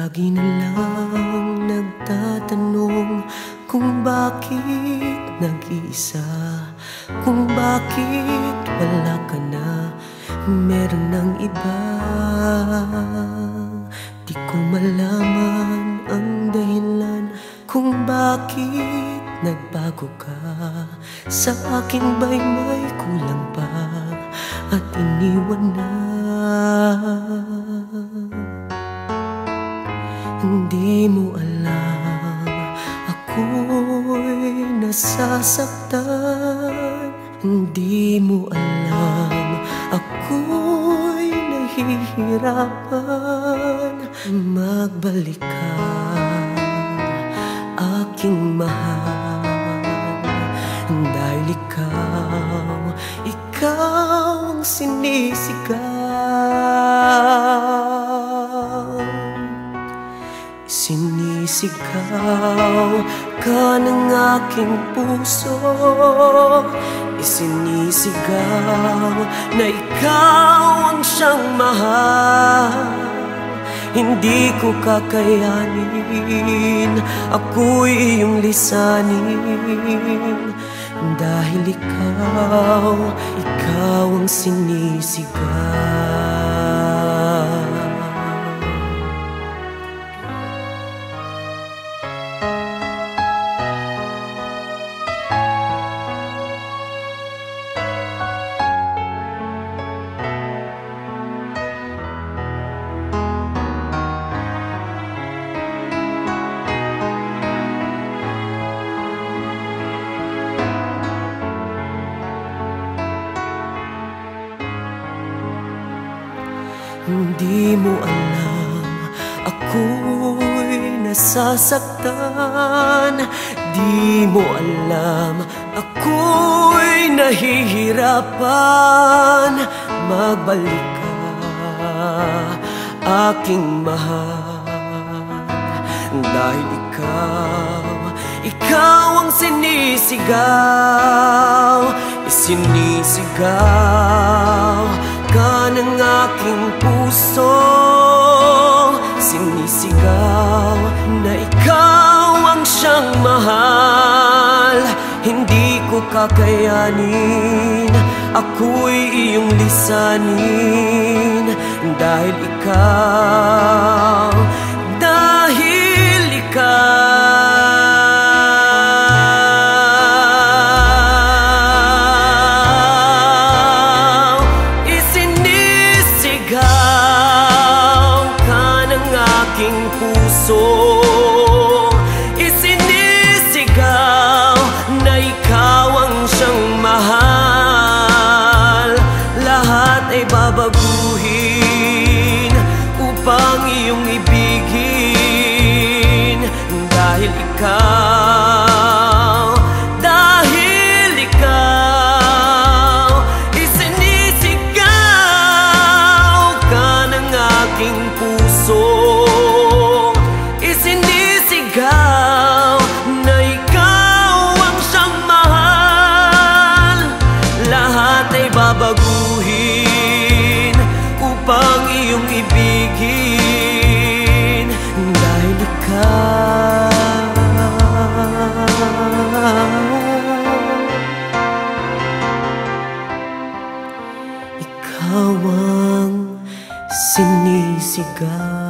Lagi na lang nagtatanong kung bakit nag-iisa, kung bakit wala ka na, meron ng iba. Di ko malaman ang dahilan kung bakit nagbago ka. Sa akin ba'y may kulang pa at iniwan na? Hindi mo alam ako'y nasasaktan. Hindi mo alam ako'y nahihirapan. Magbalik ka, aking mahal, dahil ikaw ang sinisigaw. Sinisigaw ka ng aking puso, isinisigaw na ikaw ang siyang mahal. Hindi ko kakayanin, ako'y iyong lisanin, dahil ikaw ang sinisigaw. Hindi mo alam ako'y nasasaktan. Di mo alam ako'y nahihirapan. Magbalik ka, aking mahal, dahil ikaw ang sinisigaw. Isinisigaw ka ng aking puso, sinisigaw na ikaw ang siyang mahal. Hindi ko kakayanin, ako'y iyong lisanin, dahil ikaw puso, isinisigaw na ikaw ang siyang mahal. Lahat ay babaguhin upang iyong ibigin, dahil ikaw isinisigaw ka ng aking puso. Babaguhin upang iyong ibigin, dahil ikaw ang sinisigaw.